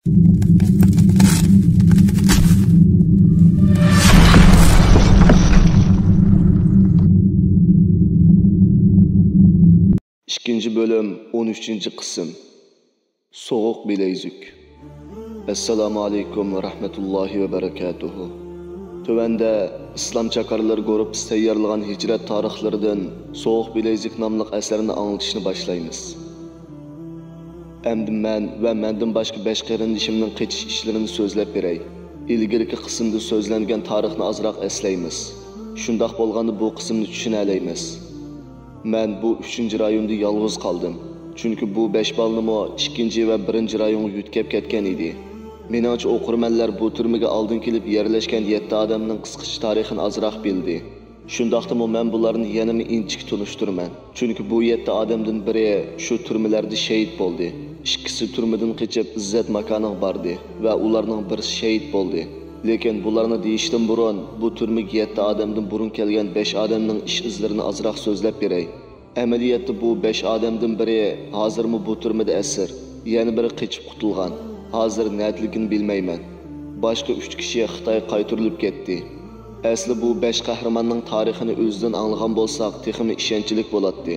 İkinci bölüm 13. kısım. Soğuk bilezük. Esselamu aleyküm ve rahmetullahi ve berekatuhu. Tövende İslam çakarları grup tayyorlagan hicret tarihlerinden Soğuk bilezük namlıq eserini anlatışını başlayınız. Endi men ve menden başka 5 qarindishimning qechish ishlarini so'zlab beray. İlgirki qismda so'zlangan tarixni azroq eslaymiz. Shundoq bo'lganda bu qismni tushuna olamiz. Men bu 3. rayonda yolg'iz qoldim. Chunki bu 5 balnimi 2 va 1 rayonga yutkab ketgan edi. Meningcha o'qirmanlar bu turmaga oldin kelib yerlashgan 7 odamning qisqacha tarixini azroq bildi. Shundaqdimi men bularni yanada inchik tunishtiraman. Chunki bu 7 odamdan biri shu turmalarda shahid bo'ldi. İkisi turmadan qochib izzat makoniga bordi va ularning biri shahid bo'ldi. Lekin bularni deyishdan burun bu turmaga 7 odamdan burun kelgan 5 odamning ish izlarini azroq so'zlab beray. Amaliyotda bu 5 odamdan biri hozirmi bu turmada asir, yana biri qochib qutulgan. Hozir nadaligini bilmayman. Boshqa 3 kishi Xitoyga qaytarilib ketdi. Asli bu 5 qahramonning tarixini o'zidan anglagan bo'lsak, texmi ishonchlik bo'ladi.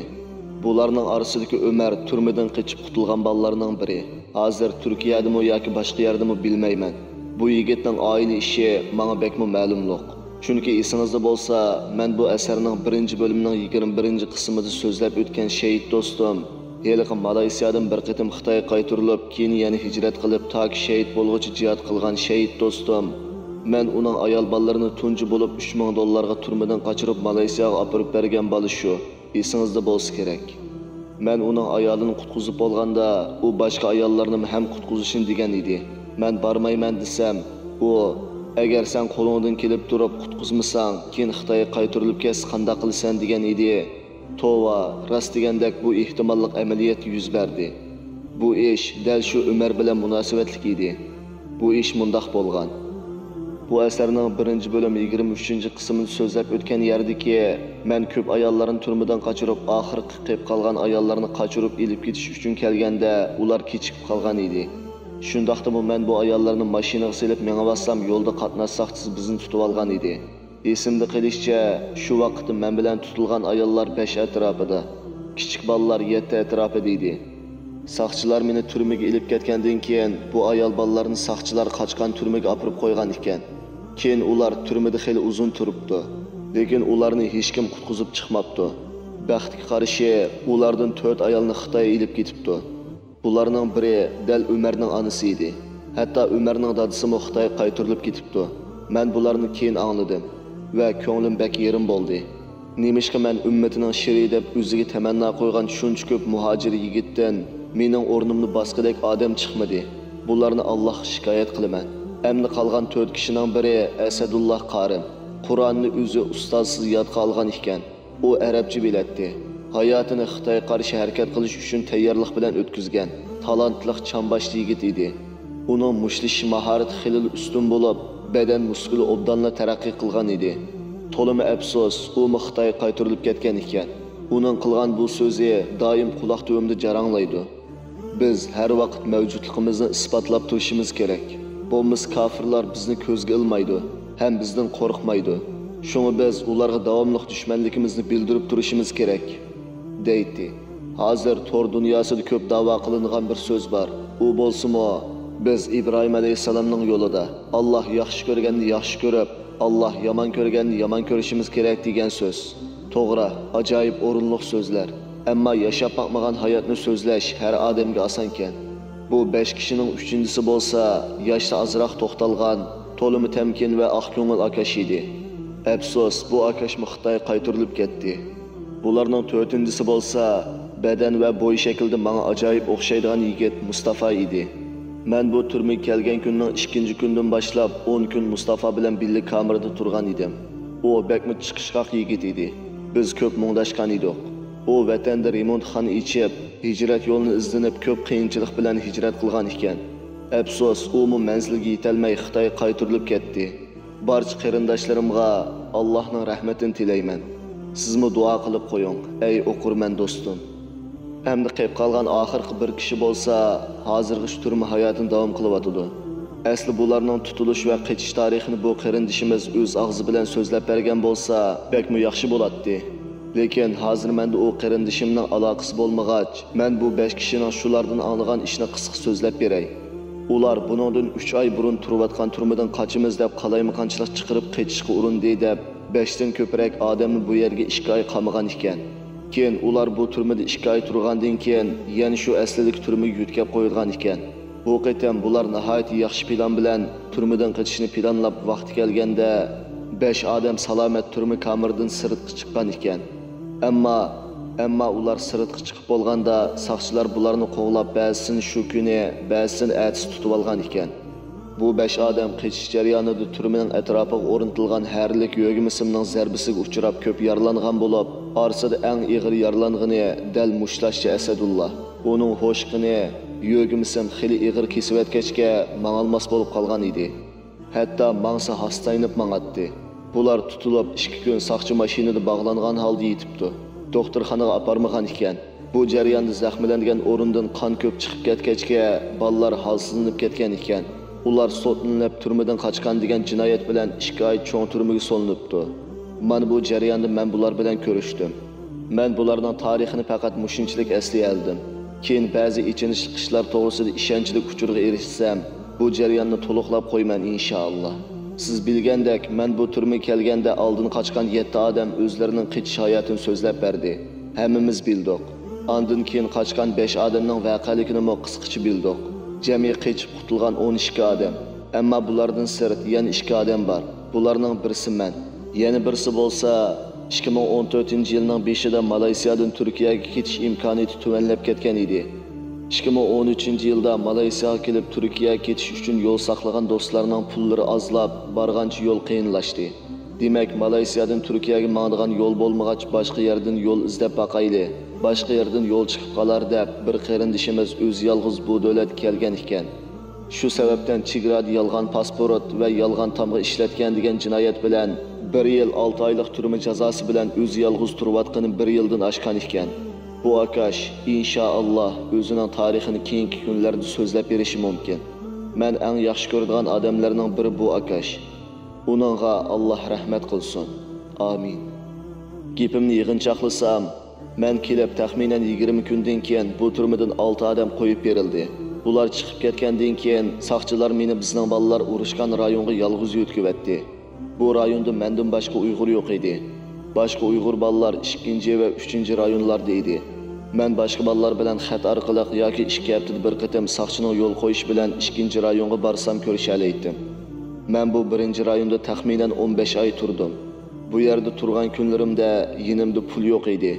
Bularning orasidagi Ömer turmadan qochib qutulgan bolalarning biri. Hozir Turkiyadami yoki boshqa yerdami bilmayman. Bu yigitning oila ishi menga bekmi ma'lumliq. Chunki esingizda bo'lsa, men bu asarning 1-bo'limining 21-qismida so'zlab o'tgan shahid do'stim, haliqi Malayziyadan bir qitim Xitoyga qaytarilib, keyin yana hijrat qilib toki shahid bo'lguncha jihad qilgan shahid do'stim. Men uning ayol bolalarini tunji bo'lib $3000 turmadan qochirib Malayziyaga olib bergan bola shu. Esingizda bo'lsa kerak. Men uning ayolini qutqizib bo'lganda, u boshqa ayollarni ham qutqizishini degan edi. Men bormayman desam, u agar sen qo'lingdan kelib turib qutqizmasang, keyin Xitoyga qaytarilib ketsa qanday qilasan degan edi. Tova, rost degandek bu ehtimollik amaliyot yuz berdi. Bu ish dal shu Ömer bilan munosabatlik edi. Bu ish mundaq bo'lgan. Bu asarning 1-bo'lim 23-qismini so'zlab o'tgan yerdagi men ko'p ayollarni turmadan qochirib, oxirgi qolib qolgan ayollarni qochirib elib ketish uchun kelganda ular kechikib qolgan edi. Shundaqdimi men bu ayollarni mashinaga silib mengabassam yo'lda qatnashsaq bizni tutib olgan edi. Esimda qilishcha shu vaqtda men bilan tutilgan ayollar 5 atrofida, kichik bolalar 7 atrofida edi. Saqchilar meni turmaga elib ketgandan keyin bu ayol bolalarni saqchilar qochgan turmaga olib qo'ygan ekan. Keyin ular turmada xeyli uzun turibdi, lekin ularni hech kim qutqizib chiqmabdi. Baxtga qarshi ulardan 4 ayolni Xitoyga elib ketibdi. Bularning biri dal Ömerning onasi edi. Hatto Ömerning dadasi mo Xitoyga qaytarilib ketibdi. Men bularni keyin angladim va ko'nglim bak yerim bo'ldi. Nemishqa men ummatining shiri deb o'ziga tamanno qo'ygan shuncha ko'p muhojir yigitdan mening o'rnimni bosqidek odam chiqmadi. Bularni Allohga shikoyat qilaman. Endi qolgan 4 kishining biri Asadulloh Qorim. Qur'onni o'zi ustozsiz yodga olgan ekan. U arabcha biladi. Hayotini Xitoyga qarshi harakat qilish uchun tayyorlik bilan o'tkazgan. Talantli chambash yigit edi. Uning mushlish mahorati xilil ustun bo'lib, badan muskuli obdanla taraqqiy qilgan edi. To'limi afsus, u Xitoyga qaytarilib ketgan ekan. Uning qilgan bu so'zi doim quloq tuvimda jaranglaydi. Biz har vaqt mavjudligimizni isbotlab turishimiz kerak. Bo'lmas kofirlar bizni ko'zga ilmaydi, ham bizdan qo'rqmaydi. Shunga biz ularga davomli dushmanligimizni bildirib turishimiz kerak, deydi. Hozir tor dunyosida ko'p da'vo qilingan bir so'z bor. U bo'lsa-mo, biz Ibrohim alayhisalomning yo'lida Alloh yaxshi ko'rganni yaxshi ko'rib, Alloh yomon ko'rganni yomon ko'rishimiz kerak degan so'z. To'g'ri, ajoyib o'rinli so'zlar. Ammo yashab boqmagan hayotni so'zlash har odamga oson ekan. Bu 5 kishining 3-chisi bo'lsa, yoshda azroq to'xtalgan, to'limi tamkin va oq ko'ngil akash edi. Afsus, bu akash Xitoyga qaytarilib ketdi. Bularning 4-chisi bo'lsa, badan va bo'y shaklida menga ajoyib o'xshaydigan yigit Mustafa edi. Men bu turmaga kelgan kunning 2-kundan boshlab 10 kun Mustafa bilan birga kamerada turgan edim. U bekmi chiqishqoq yigit edi. Biz ko'p mungdashgan edik. U vatanda remontxona ichib, hijrat yo'lini izlanib ko'p qiyinchilik bilan hijrat qilgan ekan. Afsus, u manzilga yetolmay Xitoyga qaytarilib ketdi. Barcha qarindoshlarimga Allohning rahmatini tilayman. Sizmi duo qilib qo'ying, ey o'qirman do'stim. Endi qeyb qolgan oxirgi bir kishi bo'lsa, hozirgi turma hayotini davom qilyotidi. Asli bularning tutulush va qechish tarixini bu qarindishimiz o'z og'zi bilan so'zlab bergan bo'lsa, bekmi yaxshi bo'ladi. Lekin hozir menda u qarindishimning aloqasi bo'lmag'ach, men bu 5 kishining shulardan anglagan ishni qisqa so'zlab beray. Ular buningdan 3 oy burun turayotgan turmadan qochimiz deb qalaymiqanchilik chiqarib qechishga urindi deb 5 dan ko'proq odamni bu yerga 2 oy qamagan ekan. Keyin ular bu turmada 2 oy turgandan keyin yana shu aslilik turmaga yutkab qo'yilgan ekan. Bu qitam bular nihoyat yaxshi plan bilan turmadan qochishni planlab vaqti kelganda 5 odam salomat turma kameridan sirtga chiqqan ekan. Ammo ular sirtga chiqib bo'lganda saqchilar bularni qo'g'lab ba'zisini shu kuni, ba'zisini ertasi tutib olgan ekan. Bu 5 odam qochish jarayonida turmaning atrofiga o'rnatilgan harlik yo'g'imisimning zarbasiga uchrab ko'p yaralangan bo'lib, orasida eng og'ir yaralangani dal mushlashchi Asadullah. Uning ho'shqini yo'g'imisim xili og'ir kesib mangolmas bo'lib qolgan edi. Hatto mangsa hastaynib mangatdi. Bular tutilib 2 kun saqchi mashinada bog'langan holda yetibdi. Doktorxonaga aparmagan ekan. Bu jarayonda zaxmlangan o'rindan qon ko'p chiqib ketgachga bolalar holsizlanib ketgan ekan. Ular sotlanib turmadan qochgan degan jinoyat bilan 2 oy cho'ng turmaga solinibdi. Mana bu jarayonda men bular bilan ko'rishdim. Men bularning tarixini faqat mushunchalik asli oldim. Keyin ba'zi ichinishli ishlar to'g'risida ishonchli uchurga erishsam, bu jarayonni to'liqlab qo'yman inshaalloh. Siz bilgandek, men bu turmaga kelganda oldin qochgan 7 odam o'zlarining qichish hayotini so'zlab berdi. Hammamiz bildik. Ondan keyin qochgan 5 odamning voqealigini qisqacha bildik. Jami qechib qutulgan 12 odam. Ammo bulardan sirt yana 2 odam bor. Bularning birisi men. Yana birisi bo'lsa 2014-yilning 5-ida Malayziyadan Turkiyaga ketish imkoniyati tuvanlab ketgan edi. 2013-yilda Malayziyaga kelib Turkiyaga ketish uchun yo'l saqlagan do'stlarning pullari ozlab, borgancha yo'l qiyinlashdi. Demak, Malayziyadan Turkiyaga mangdigan yo'l bo'lmag'ach boshqa yerdan yo'l izlab baqayli. Boshqa yerdan yo'l chiqib qolar deb bir qarindishimiz o'z yolg'iz bu davlatga kelgan ekan. Shu sababdan chegarada yolg'on pasport va yolg'on tamg'a ishlatgan degan jinoyat bilan 1 yil 6 oylik turma jazosi bilan o'z yolg'iz turayotgani 1 yildan oshgan ekan. Bu akash inshaalloh o'zining tarixini keyingi kunlarda so'zlab berishi mumkin. Men eng yaxshi ko'radigan odamlarning biri bu akash. Uningga Alloh rahmat qilsin. Amin. Gapimni yig'inchoqlasam, men kelib taxminan 20 kundan keyin bu turmadan 6 odam qo'yib berildi. Ular chiqib ketgandan keyin saqchilar meni bizning bolalar urushgan rayonga yolg'iz yo'tkizdi. Bu rayonda mendan boshqa Uyg'ur yo'q edi. Boshqa Uyg'ur bolalar 2 va 3 rayonlarda edi. Men boshqa bolalar bilan xat orqali yoki 2 haftada bir qatam saqchining yo'l qo'yish bilan 2 rayonga borsam ko'rishalaydim. Men bu 1-rayonda taxminan 15 oy turdim. Bu yerda turgan kunlarimda yinimda pul yo'q edi.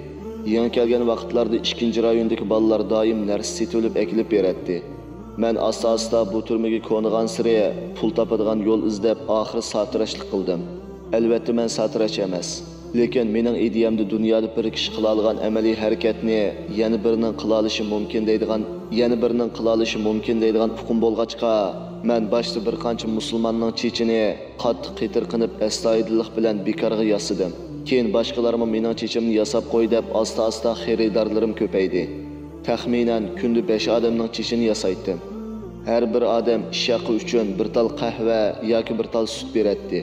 Yangi kelgan vaqtlarda 2-rayondagi bolalar doim narsa setib ekilib beradi. Men asosida bu turmaga ko'nigan siri pul topadigan yo'l izlab oxiri satrashlik qildim. Albatta men satrash emas. Lekin mening ideyamda dunyoda bir kishi qila olgan amaliy harakatni yana birining qila olishi mumkin deydigan hukm bo'lg'achqa, men boshda bir qancha musulmonning chechini qattiq qitirqinib astoydillik bilan bekorga yasadim. Keyin boshqalarga mening chechimni yasab qo'y deb asta-asta xaridorlarim ko'paydi. Taxminan kunda 5 odamning chechini yasaydim. Har bir odam ish haqi uchun bir tal qahva yoki bir tal sut beradi.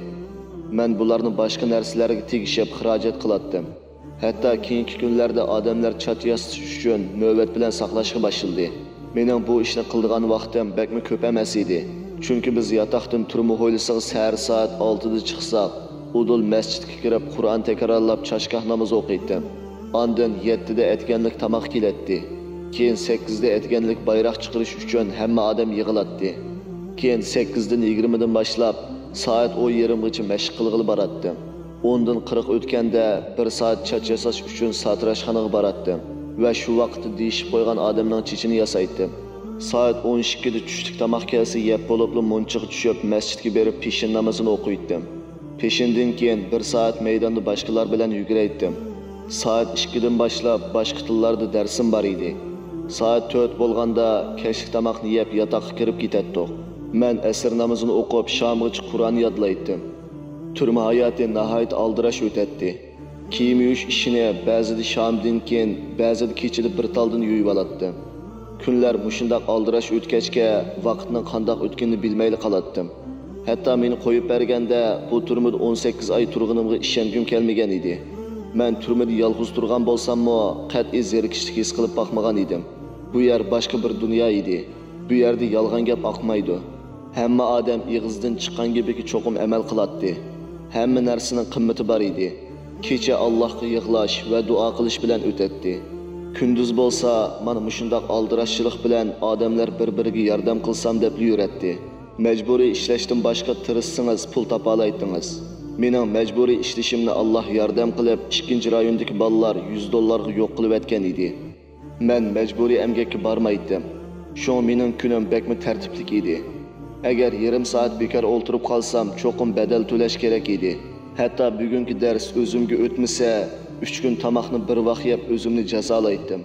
Men bularni boshqa narsalarga tegishib xarajat qilatdim. Hatto keyingi kunlarda odamlar chat yostish uchun navbat bilan saqlashga boshladi. Mening bu ishni qildigan vaqtim bakmi ko'p emas edi. Chunki biz yotoqdan turma ho'ylisiga sahar soat 6 da chiqsak, udul masjidga kirib Qur'on takrorlab chashgoh namoz o'qiydim. Ondan 7 da etganlik tomoq keladi. Keyin 8 da etganlik bayroq chiqarish uchun hamma odam yig'iladi. Keyin 8 dan 20 dan boshlab soat 10:30gacha mashq qilg'ili boratdim. 10 dan 40 o'tganda 1 soat chat yasash uchun satrashxonaga boratdim va shu vaqtda deyishib qo'ygan odamning chechini yasaydim. Soat 12 da tushlik tomoq kelsa yeb bo'libli munchiga tushib masjidga berib peshin namozini o'qiydim. Peshindan keyin 1 soat maydonda boshqalar bilan yuguraydim. Soat 2 dan boshlab boshqa tillarda darsim bor edi. Soat 4 bo'lganda kechki tomoqni yeb yotoqqa kirib ketdik. Men asr namozini o'qib, shomgacha Qur'on yodlaydim. Turma hayoti nihoyat aldirash o'tadi. Kiyim yuyish ishini ba'zida shomdan keyin, ba'zida kechida bir taldan yuyib olatdim. Kunlar mushundaq aldirash o'tgachga vaqtning qandoq o'tganini bilmayli qolatdim. Hatto meni qo'yib berganda bu turmada 18 oy turganimga ishongim kelmagan edi. Men turmada yolg'iz turgan bo'lsam-mo, qat'iy zerikishlik his qilib boqmagan edim. Bu yer boshqa bir dunyo edi. Bu yerda yolg'on gap oqmaydi. Hamma odam ig'izdan chiqqan gibiki cho'qim amal qilatdi. Hamma narsaning qimmati bor edi. Kecha Allohga yig'lash va duo qilish bilan o'tadi. Kunduz bo'lsa, mana mushundaq aldirashchilik bilan odamlar bir-biriga yordam qilsam deb yuradi. Majburiy ishlashdan boshqa tirishsangiz pul topa oladingiz. Mening majburiy ishlashimni Alloh yordam qilib, 2-rayondagi bolalar $100 yo'q qilib etgan edi. Men majburiy emgakka bormaydim. Shu mening kunim bekmi tartiblik edi. Agar yarim soat bekor o'ltirib qolsam, cho'qim badal to'lash kerak edi. Hatto bugungi dars o'zimga o'tmasa, 3 kun tomoqni bir vaqt yeb o'zimni jazolaydim.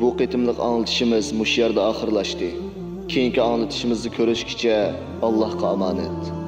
Bu qitimliq anglitishimiz mush yerda oxirlashdi. Keyingi anglitishimizni ko'rishgacha Allohga omonat.